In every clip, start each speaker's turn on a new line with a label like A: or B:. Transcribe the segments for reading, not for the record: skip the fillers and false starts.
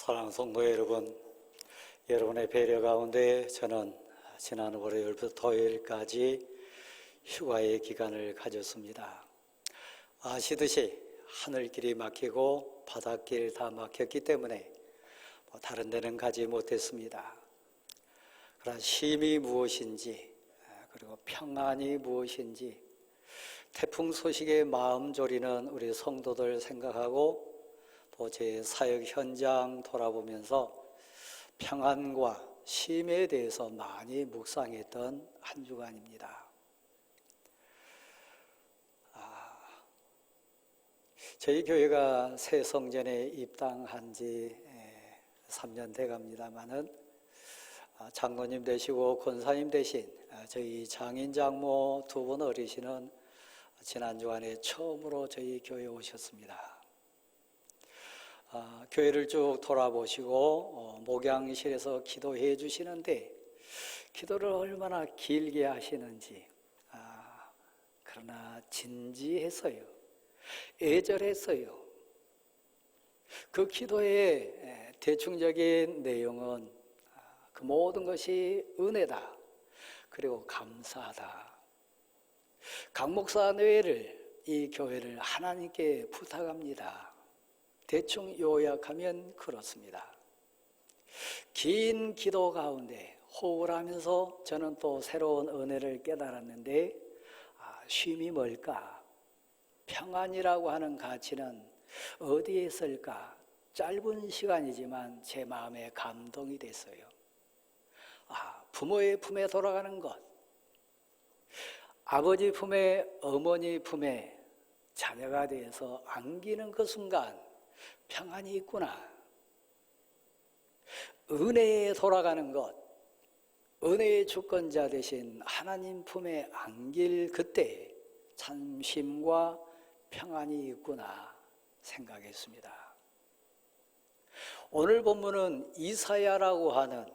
A: 사랑하는 성도 여러분, 여러분의 배려 가운데 저는 지난 월요일부터 토요일까지 휴가의 기간을 가졌습니다. 아시듯이 하늘길이 막히고 바닷길 다 막혔기 때문에 다른 데는 가지 못했습니다. 그러나 쉼이 무엇인지, 그리고 평안이 무엇인지, 태풍 소식에 마음 졸이는 우리 성도들 생각하고 또 제 사역 현장 돌아보면서 평안과 쉼에 대해서 많이 묵상했던 한 주간입니다. 저희 교회가 새 성전에 입당한 지 3년 돼갑니다마는 장로님 되시고 권사님 되신 저희 장인 장모 두 분 어르신은 지난 주간에 처음으로 저희 교회에 오셨습니다. 교회를 쭉 돌아보시고 목양실에서 기도해 주시는데 기도를 얼마나 길게 하시는지, 그러나 진지했어요. 애절했어요. 그 기도의 대충적인 내용은 그 모든 것이 은혜다, 그리고 감사하다. 강 목사 뇌를, 이 교회를 하나님께 부탁합니다. 대충 요약하면 그렇습니다. 긴 기도 가운데 호흡을 하면서 저는 또 새로운 은혜를 깨달았는데, 쉼이 뭘까? 평안이라고 하는 가치는 어디에 있을까? 짧은 시간이지만 제 마음에 감동이 됐어요. 부모의 품에 돌아가는 것, 아버지 품에, 어머니 품에 자녀가 되어서 안기는 그 순간 평안이 있구나. 은혜에 돌아가는 것, 은혜의 주권자 되신 하나님 품에 안길 그때 참 쉼과 평안이 있구나 생각했습니다. 오늘 본문은 이사야라고 하는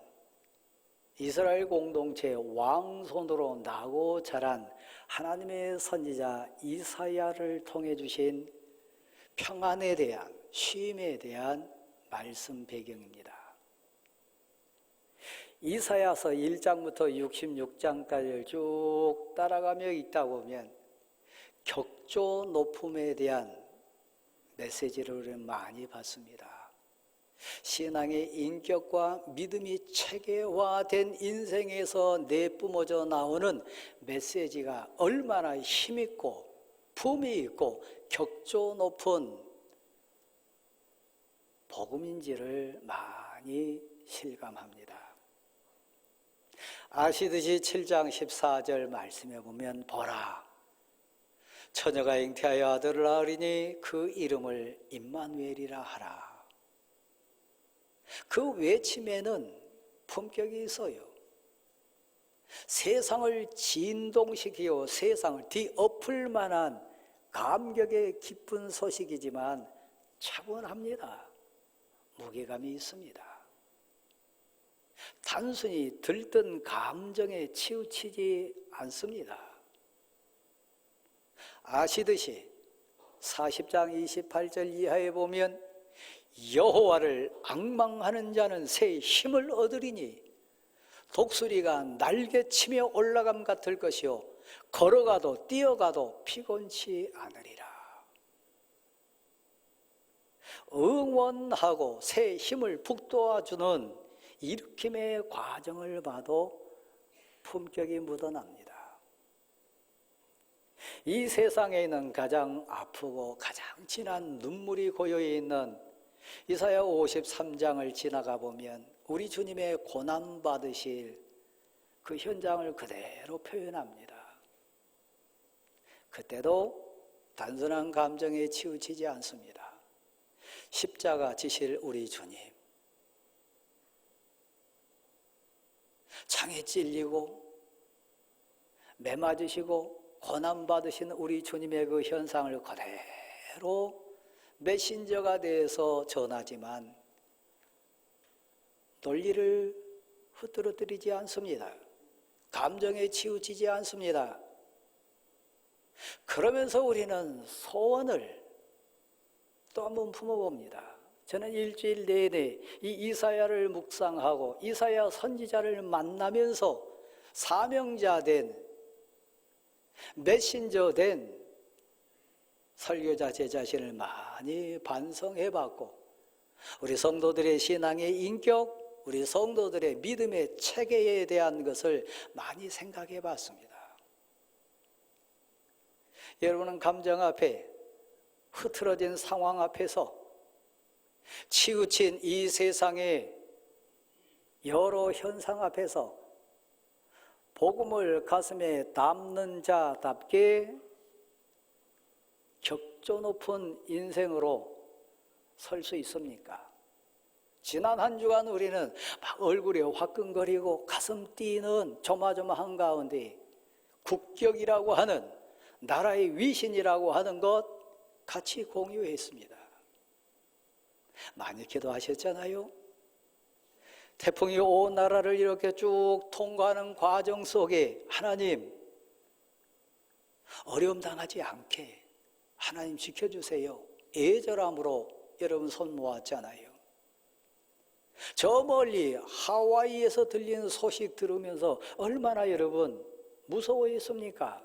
A: 이스라엘 공동체 왕손으로 나고 자란 하나님의 선지자 이사야를 통해 주신 평안에 대한, 쉼에 대한 말씀 배경입니다. 이사야서 1장부터 66장까지를 쭉 따라가며 읽다 보면 격조 높음에 대한 메시지를 우리는 많이 받습니다. 신앙의 인격과 믿음이 체계화된 인생에서 내뿜어져 나오는 메시지가 얼마나 힘있고 품이 있고 격조 높은 복음인지를 많이 실감합니다. 아시듯이 7장 14절 말씀에 보면 보라, 처녀가 잉태하여 아들을 낳으리니 그 이름을 임마누엘이라 하라. 그 외침에는 품격이 있어요. 세상을 진동시키고 세상을 뒤엎을 만한 감격의 기쁜 소식이지만 차분합니다. 무게감이 있습니다. 단순히 들뜬 감정에 치우치지 않습니다. 아시듯이 40장 28절 이하에 보면 여호와를 앙망하는 자는 새 힘을 얻으리니 독수리가 날개치며 올라감 같을 것이요 걸어가도 뛰어가도 피곤치 않으리라. 응원하고 새 힘을 북돋아주는 일으킴의 과정을 봐도 품격이 묻어납니다. 이 세상에 있는 가장 아프고 가장 진한 눈물이 고여있는 이사야 53장을 지나가 보면 우리 주님의 고난받으실 그 현장을 그대로 표현합니다. 그때도 단순한 감정에 치우치지 않습니다. 십자가 지실 우리 주님, 창에 찔리고 매 맞으시고 고난받으신 우리 주님의 그 현상을 그대로 메신저가 되어서 전하지만 논리를 흐트러뜨리지 않습니다. 감정에 치우치지 않습니다. 그러면서 우리는 소원을 또 한번 품어봅니다. 저는 일주일 내내 이 이사야를 묵상하고 이사야 선지자를 만나면서 사명자 된, 메신저 된 설교자 제 자신을 많이 반성해 봤고, 우리 성도들의 신앙의 인격, 우리 성도들의 믿음의 체계에 대한 것을 많이 생각해 봤습니다. 여러분은 감정 앞에, 흐트러진 상황 앞에서, 치우친 이 세상의 여러 현상 앞에서 복음을 가슴에 담는 자답게 격조 높은 인생으로 설 수 있습니까? 지난 한 주간 우리는 막 얼굴이 화끈거리고 가슴 뛰는 조마조마한 가운데 국격이라고 하는, 나라의 위신이라고 하는 것 같이 공유했습니다. 많이 기도하셨잖아요. 태풍이 온 나라를 이렇게 쭉 통과하는 과정 속에 하나님, 어려움 당하지 않게 하나님 지켜주세요. 애절함으로 여러분 손 모았잖아요. 저 멀리 하와이에서 들리는 소식 들으면서 얼마나 여러분 무서워했습니까?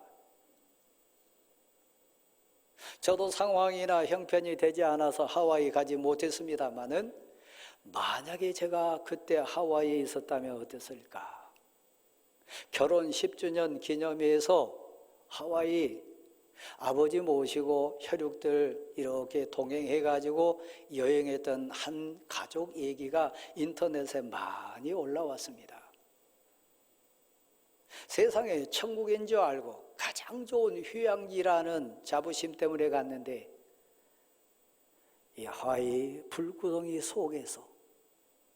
A: 저도 상황이나 형편이 되지 않아서 하와이 가지 못했습니다마는 만약에 제가 그때 하와이에 있었다면 어땠을까? 결혼 10주년 기념회에서 하와이 아버지 모시고 혈육들 이렇게 동행해가지고 여행했던 한 가족 얘기가 인터넷에 많이 올라왔습니다. 세상에 천국인 줄 알고 가장 좋은 휴양지라는 자부심 때문에 갔는데, 이 하와이 불구덩이 속에서,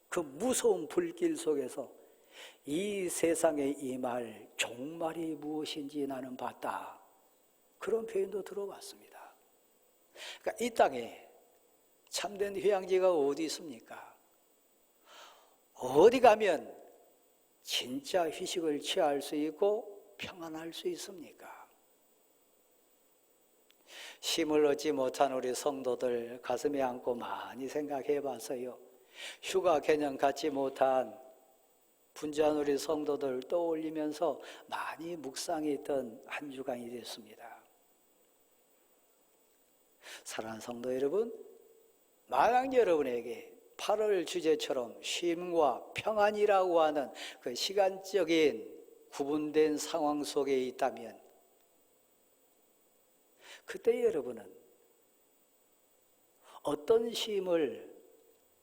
A: 그 무서운 불길 속에서 이 세상에 임할 종말이 무엇인지 나는 봤다, 그런 표현도 들어봤습니다. 그러니까 이 땅에 참된 휴양지가 어디 있습니까? 어디 가면 진짜 휴식을 취할 수 있고 평안할 수 있습니까? 쉼을 얻지 못한 우리 성도들 가슴에 안고 많이 생각해 봤어요. 휴가 개념 갖지 못한 분주한 우리 성도들 떠올리면서 많이 묵상했던 한 주간이 됐습니다. 사랑하는 성도 여러분, 만약 여러분에게 8월 주제처럼 쉼과 평안이라고 하는 그 시간적인 구분된 상황 속에 있다면, 그때 여러분은 어떤 쉼을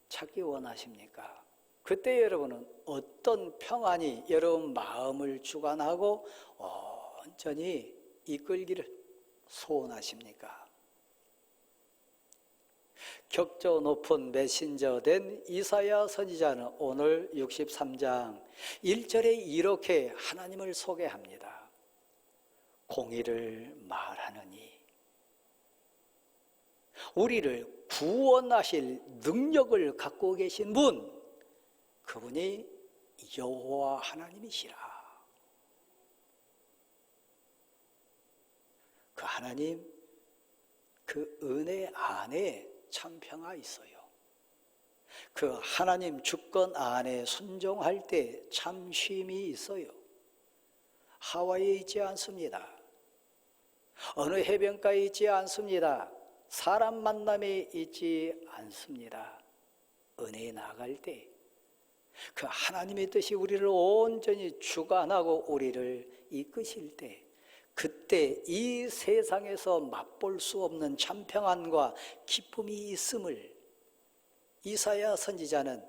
A: 찾기 원하십니까? 그때 여러분은 어떤 평안이 여러분 마음을 주관하고 온전히 이끌기를 소원하십니까? 격조 높은 메신저 된 이사야 선지자는 오늘 63장 1절에 이렇게 하나님을 소개합니다. 공의를 말하느니, 우리를 구원하실 능력을 갖고 계신 분, 그분이 여호와 하나님이시라. 그 하나님, 그 은혜 안에 참 평화 있어요. 그 하나님 주권 안에 순종할 때 참 쉼이 있어요. 하와이에 있지 않습니다. 어느 해변가에 있지 않습니다. 사람 만남에 있지 않습니다. 은혜에 나갈 때 그 하나님의 뜻이 우리를 온전히 주관하고 우리를 이끄실 때, 그때 이 세상에서 맛볼 수 없는 참 평안과 기쁨이 있음을 이사야 선지자는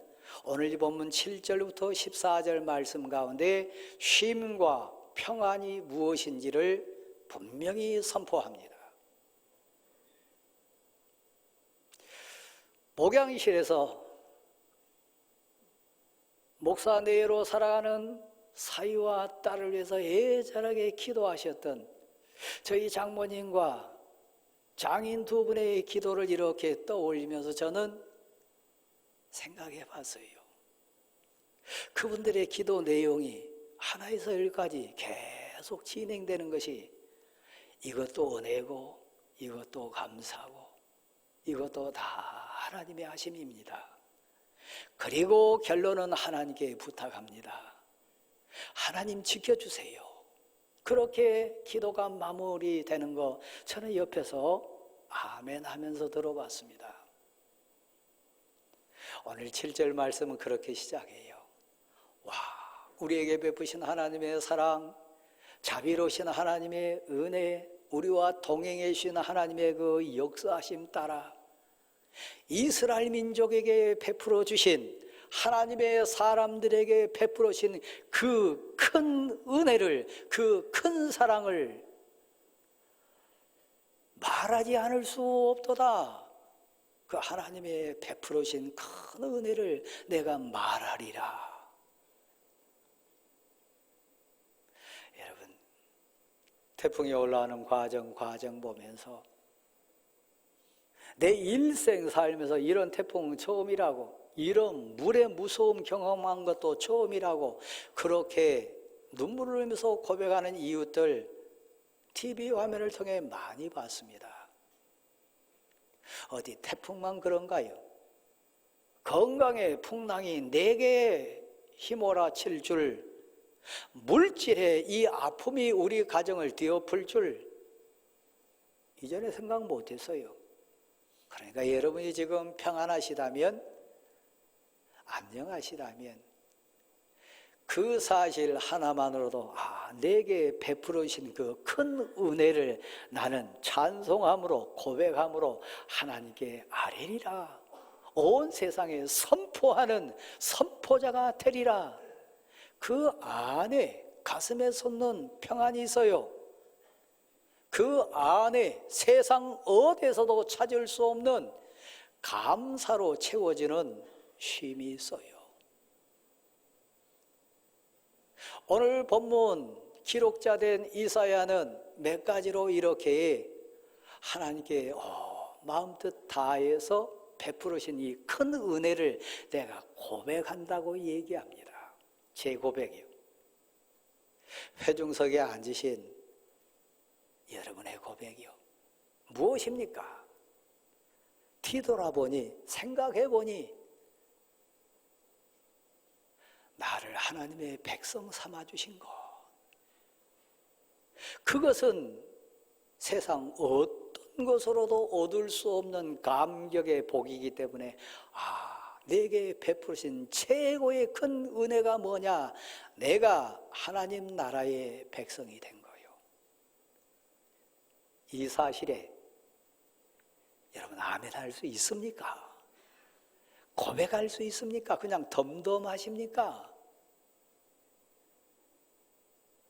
A: 오늘 이 본문 7절부터 14절 말씀 가운데 쉼과 평안이 무엇인지를 분명히 선포합니다. 목양실에서 목사 내로 살아가는 사위와 딸을 위해서 애절하게 기도하셨던 저희 장모님과 장인 두 분의 기도를 이렇게 떠올리면서 저는 생각해 봤어요. 그분들의 기도 내용이 하나에서 열까지 계속 진행되는 것이, 이것도 은혜고 이것도 감사고 이것도 다 하나님의 하심입니다. 그리고 결론은 하나님께 부탁합니다. 하나님 지켜주세요. 그렇게 기도가 마무리되는 거 저는 옆에서 아멘 하면서 들어봤습니다. 오늘 7절 말씀은 그렇게 시작해요. 와, 우리에게 베푸신 하나님의 사랑, 자비로우신 하나님의 은혜, 우리와 동행해 주신 하나님의 그 역사하심 따라 이스라엘 민족에게 베풀어 주신, 하나님의 사람들에게 베풀어 주신 그 큰 은혜를, 그 큰 사랑을 말하지 않을 수 없도다. 그 하나님의 베풀어 주신 큰 은혜를 내가 말하리라. 여러분, 태풍이 올라오는 과정 보면서 내 일생 살면서 이런 태풍 처음이라고, 이런 물의 무서움 경험한 것도 처음이라고 그렇게 눈물을 흘리면서 고백하는 이웃들 TV 화면을 통해 많이 봤습니다. 어디 태풍만 그런가요? 건강의 풍랑이 내게 휘몰아칠 줄, 물질의 이 아픔이 우리 가정을 뒤엎을 줄 이전에 생각 못했어요. 그러니까 여러분이 지금 평안하시다면, 안녕하시다면 그 사실 하나만으로도 내게 베풀어 주신 그 큰 은혜를 나는 찬송함으로, 고백함으로 하나님께 아뢰리라. 온 세상에 선포하는 선포자가 되리라. 그 안에 가슴에 솟는 평안이 있어요. 그 안에 세상 어디에서도 찾을 수 없는 감사로 채워지는 쉼이 있어요. 오늘 본문 기록자된 이사야는 몇 가지로 이렇게 하나님께 마음뜻 다해서 베풀으신 이 큰 은혜를 내가 고백한다고 얘기합니다. 제 고백이요. 회중석에 앉으신 여러분의 고백이요. 무엇입니까? 뒤돌아보니, 생각해보니 나를 하나님의 백성 삼아주신 것, 그것은 세상 어떤 것으로도 얻을 수 없는 감격의 복이기 때문에 내게 베푸신 최고의 큰 은혜가 뭐냐? 내가 하나님 나라의 백성이 된 거예요. 이 사실에 여러분 아멘 할 수 있습니까? 고백할 수 있습니까? 그냥 덤덤하십니까?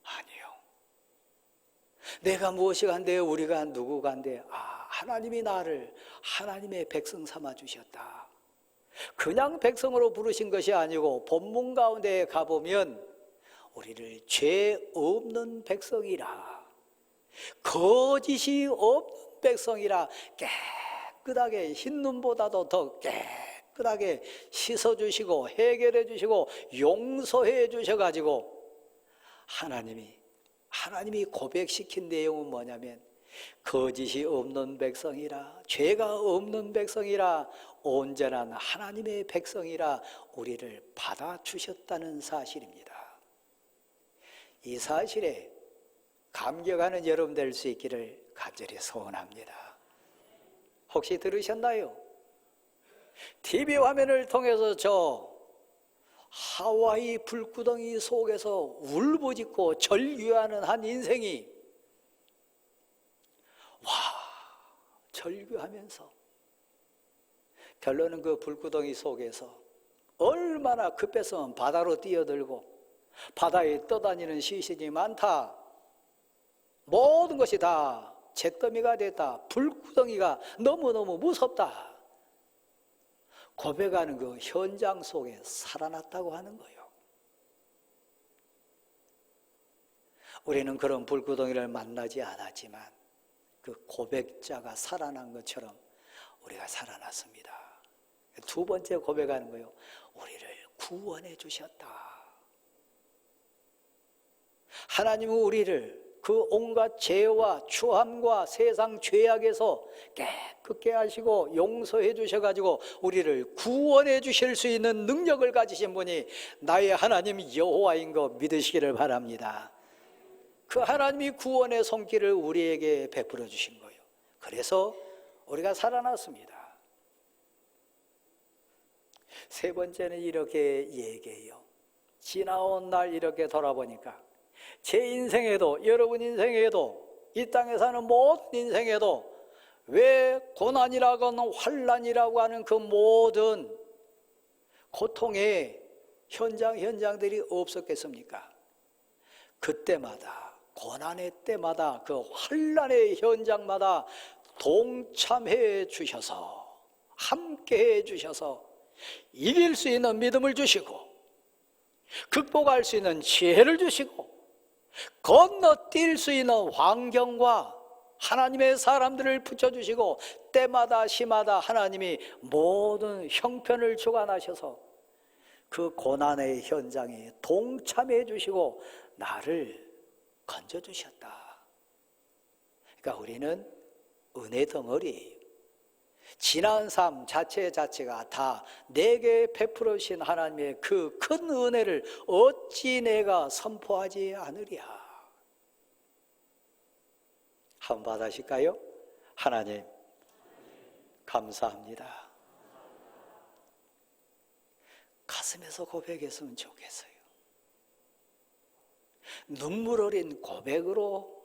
A: 아니요. 내가 무엇이 간대, 우리가 누구 간대? 하나님이 나를 하나님의 백성 삼아 주셨다. 그냥 백성으로 부르신 것이 아니고 본문 가운데 가보면 우리를 죄 없는 백성이라, 거짓이 없는 백성이라 깨끗하게, 흰 눈보다도 더 깨끗하게 씻어주시고 해결해 주시고 용서해 주셔가지고 하나님이 고백시킨 내용은 뭐냐면 거짓이 없는 백성이라, 죄가 없는 백성이라, 온전한 하나님의 백성이라 우리를 받아주셨다는 사실입니다. 이 사실에 감격하는 여러분 될 수 있기를 간절히 소원합니다. 혹시 들으셨나요? TV 화면을 통해서 저 하와이 불구덩이 속에서 울부짖고 절규하는 한 인생이 절규하면서 결론은 그 불구덩이 속에서 얼마나 급했으면 바다로 뛰어들고 바다에 떠다니는 시신이 많다, 모든 것이 다 잿더미가 됐다, 불구덩이가 너무너무 무섭다 고백하는 그 현장 속에 살아났다고 하는 거예요. 우리는 그런 불구덩이를 만나지 않았지만 그 고백자가 살아난 것처럼 우리가 살아났습니다. 두 번째 고백하는 거예요. 우리를 구원해 주셨다. 하나님은 우리를 그 온갖 죄와 추함과 세상 죄악에서 깨끗게 하시고 용서해 주셔가지고 우리를 구원해 주실 수 있는 능력을 가지신 분이 나의 하나님 여호와인 거 믿으시기를 바랍니다. 그 하나님이 구원의 손길을 우리에게 베풀어 주신 거예요. 그래서 우리가 살아났습니다. 세 번째는 이렇게 얘기해요. 지나온 날 이렇게 돌아보니까 제 인생에도 여러분 인생에도 이 땅에 사는 모든 인생에도 왜 고난이라고 하는 환난이라고 하는 그 모든 고통의 현장들이 없었겠습니까? 그때마다 고난의 때마다 그 환난의 현장마다 동참해 주셔서 함께해 주셔서 이길 수 있는 믿음을 주시고 극복할 수 있는 지혜를 주시고 건너뛸 수 있는 환경과 하나님의 사람들을 붙여주시고 때마다 시마다 하나님이 모든 형편을 주관하셔서 그 고난의 현장에 동참해 주시고 나를 건져주셨다. 그러니까 우리는 은혜 덩어리, 지난 삶 자체가 다 내게 베풀어 주신 하나님의 그 큰 은혜를 어찌 내가 선포하지 않으랴. 한번 받으실까요? 하나님 감사합니다. 가슴에서 고백했으면 좋겠어요. 눈물 어린 고백으로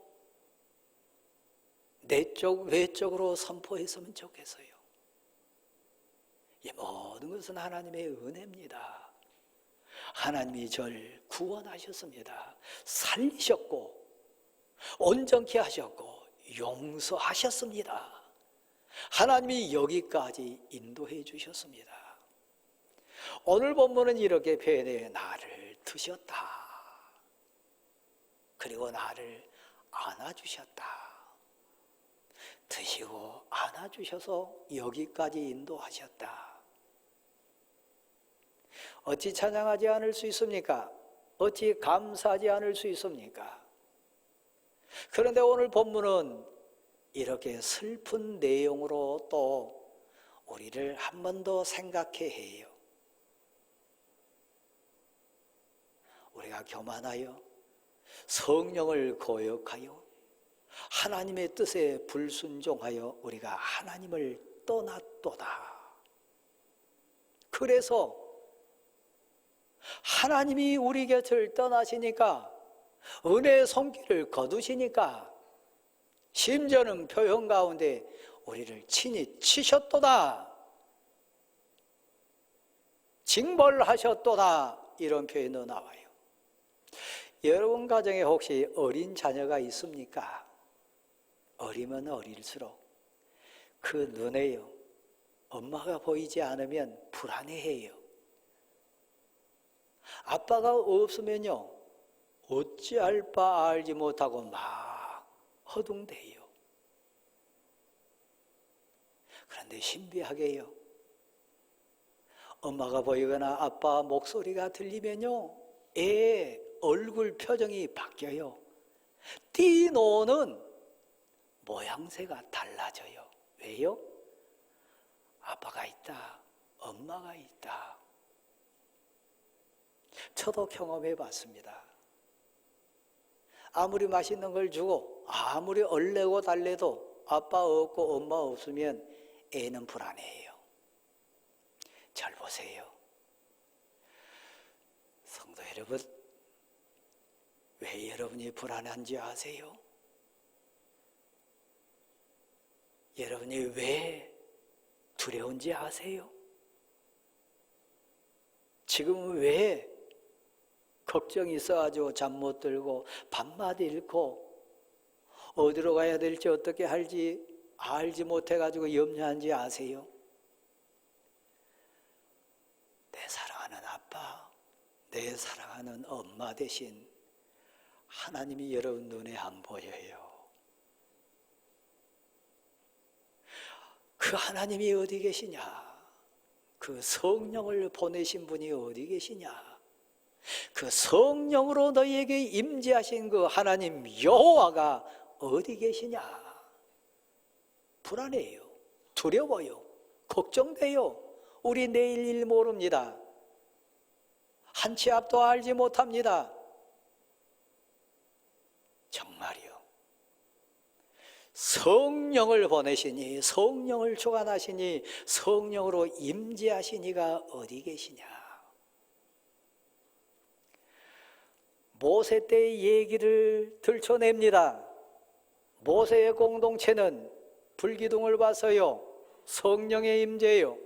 A: 외적으로 선포했으면 좋겠어요. 이 모든 것은 하나님의 은혜입니다. 하나님이 저를 구원하셨습니다. 살리셨고 온전케 하셨고 용서하셨습니다. 하나님이 여기까지 인도해 주셨습니다. 오늘 본문은 이렇게 표현해요. 나를 드셨다. 그리고 나를 안아주셨다. 드시고 안아주셔서 여기까지 인도하셨다. 어찌 찬양하지 않을 수 있습니까? 어찌 감사하지 않을 수 있습니까? 그런데 오늘 본문은 이렇게 슬픈 내용으로 또 우리를 한 번 더 생각해 해요. 우리가 교만하여 성령을 거역하여 하나님의 뜻에 불순종하여 우리가 하나님을 떠났도다. 그래서 하나님이 우리 곁을 떠나시니까 은혜의 손길을 거두시니까 심지어는 표현 가운데 우리를 친히 치셨도다, 징벌하셨도다 이런 표현도 나와요. 여러분 가정에 혹시 어린 자녀가 있습니까? 어리면 어릴수록 그 눈에요 엄마가 보이지 않으면 불안해해요. 아빠가 없으면요 어찌할 바 알지 못하고 막 허둥대요. 그런데 신비하게요 엄마가 보이거나 아빠 목소리가 들리면요 애 얼굴 표정이 바뀌어요. 띠노는 모양새가 달라져요. 왜요? 아빠가 있다, 엄마가 있다. 저도 경험해 봤습니다. 아무리 맛있는 걸 주고 아무리 얼레고 달래도 아빠 없고 엄마 없으면 애는 불안해요. 잘 보세요. 성도 여러분, 왜 여러분이 불안한지 아세요? 여러분이 왜 두려운지 아세요? 지금 왜 걱정이 있어가지고 잠 못 들고 밤마다 잃고 어디로 가야 될지 어떻게 할지 알지 못해가지고 염려한지 아세요? 내 사랑하는 아빠, 내 사랑하는 엄마 대신 하나님이 여러분 눈에 안 보여요. 그 하나님이 어디 계시냐? 그 성령을 보내신 분이 어디 계시냐? 그 성령으로 너희에게 임재하신 그 하나님 여호와가 어디 계시냐? 불안해요. 두려워요. 걱정돼요. 우리 내일 일 모릅니다. 한 치 앞도 알지 못합니다. 정말이요. 성령을 보내시니, 성령을 주관하시니, 성령으로 임재하시니가 어디 계시냐? 모세 때의 얘기를 들춰냅니다. 모세의 공동체는 불기둥을 봐서요, 성령의 임재요.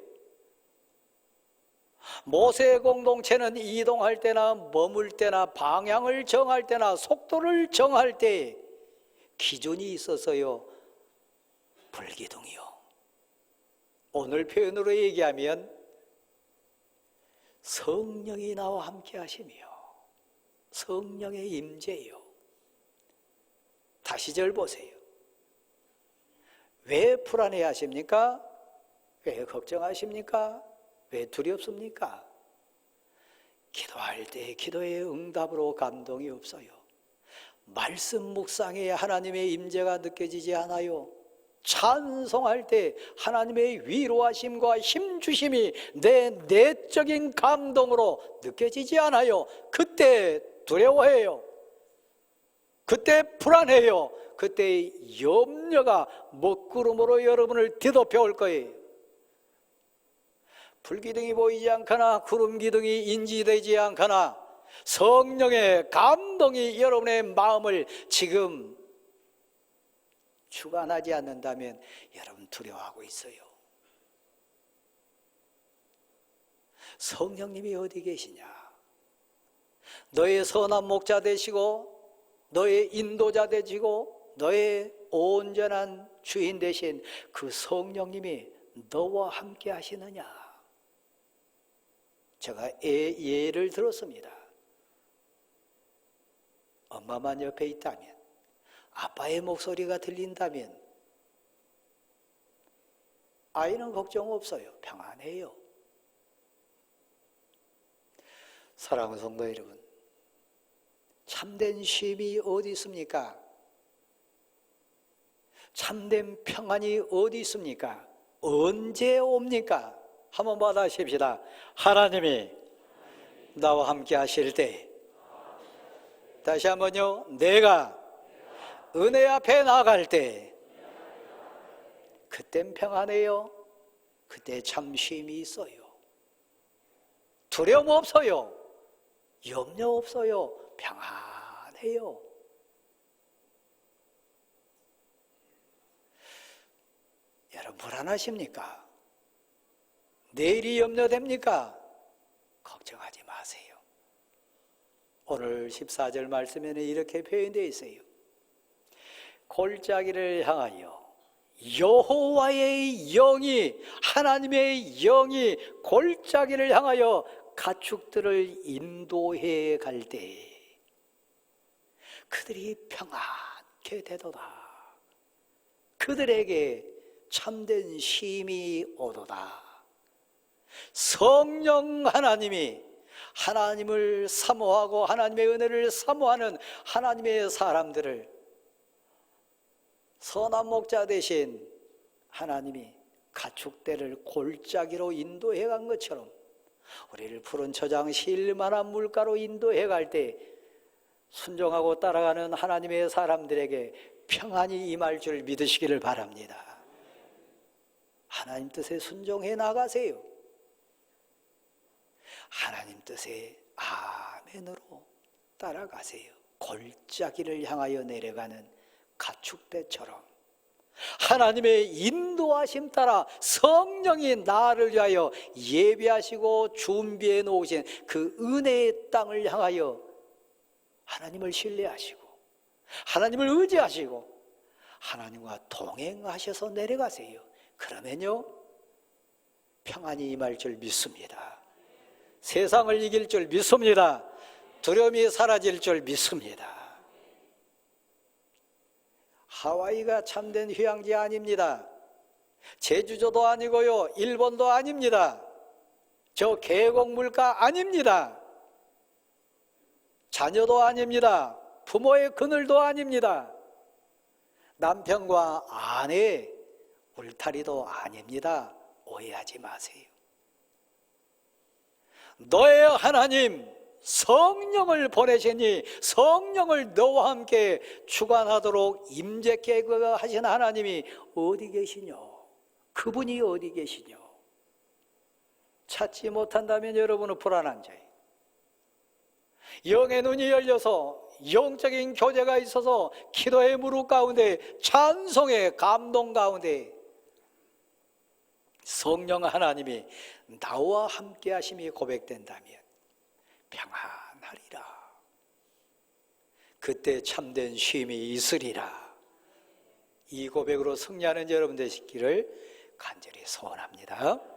A: 모세의 공동체는 이동할 때나 머물 때나 방향을 정할 때나 속도를 정할 때 기준이 있어서요, 불기둥이요. 오늘 표현으로 얘기하면 성령이 나와 함께 하시며 성령의 임재요. 다시 절 보세요. 왜 불안해 하십니까? 왜 걱정하십니까? 왜 두렵습니까? 기도할 때 기도의 응답으로 감동이 없어요. 말씀 묵상에 하나님의 임재가 느껴지지 않아요. 찬송할 때 하나님의 위로하심과 힘주심이 내 내적인 감동으로 느껴지지 않아요. 그때 두려워해요. 그때 불안해요. 그때 염려가 먹구름으로 여러분을 뒤덮여 올 거예요. 불기둥이 보이지 않거나 구름기둥이 인지되지 않거나 성령의 감동이 여러분의 마음을 지금 주관하지 않는다면 여러분 두려워하고 있어요. 성령님이 어디 계시냐? 너의 선한 목자 되시고 너의 인도자 되시고 너의 온전한 주인 되신 그 성령님이 너와 함께 하시느냐? 제가 예를 들었습니다. 엄마만 옆에 있다면, 아빠의 목소리가 들린다면 아이는 걱정 없어요. 평안해요. 사랑하는 성도 여러분, 참된 쉼이 어디 있습니까? 참된 평안이 어디 있습니까? 언제 옵니까? 한번 받아십시다. 하나님이 나와 함께 하실 때, 다시 한번요, 내가 은혜 앞에 나아갈 때 그땐 평안해요. 그때 참 쉼이 있어요. 두려움 없어요. 염려 없어요. 평안해요. 여러분 불안하십니까? 내일이 염려됩니까? 걱정하지 마세요. 오늘 14절 말씀에는 이렇게 표현되어 있어요. 골짜기를 향하여 여호와의 영이, 하나님의 영이 골짜기를 향하여 가축들을 인도해 갈 때 그들이 평안케 되도다. 그들에게 참된 쉼이 오도다. 성령 하나님이 하나님을 사모하고 하나님의 은혜를 사모하는 하나님의 사람들을 선한 목자 대신 하나님이 가축대를 골짜기로 인도해 간 것처럼 우리를 푸른 초장 실만한 물가로 인도해 갈 때 순종하고 따라가는 하나님의 사람들에게 평안이 임할 줄 믿으시기를 바랍니다. 하나님 뜻에 순종해 나가세요. 하나님 뜻에 아멘으로 따라가세요. 골짜기를 향하여 내려가는 가축대처럼 하나님의 인도하심 따라 성령이 나를 위하여 예비하시고 준비해 놓으신 그 은혜의 땅을 향하여 하나님을 신뢰하시고 하나님을 의지하시고 하나님과 동행하셔서 내려가세요. 그러면요 평안이 임할 줄 믿습니다. 세상을 이길 줄 믿습니다. 두려움이 사라질 줄 믿습니다. 하와이가 참된 휴양지 아닙니다. 제주도도 아니고요, 일본도 아닙니다. 저 계곡 물가 아닙니다. 자녀도 아닙니다. 부모의 그늘도 아닙니다. 남편과 아내의 울타리도 아닙니다. 오해하지 마세요. 너의 하나님 성령을 보내시니 성령을 너와 함께 주관하도록 임재케 하신 하나님이 어디 계시뇨? 그분이 어디 계시뇨? 찾지 못한다면 여러분은 불안한 자예요. 영의 눈이 열려서 영적인 교제가 있어서 기도의 무릎 가운데 찬송의 감동 가운데 성령 하나님이 나와 함께 하심이 고백된다면 평안하리라. 그때 참된 쉼이 있으리라. 이 고백으로 승리하는 여러분 되시기를 간절히 소원합니다.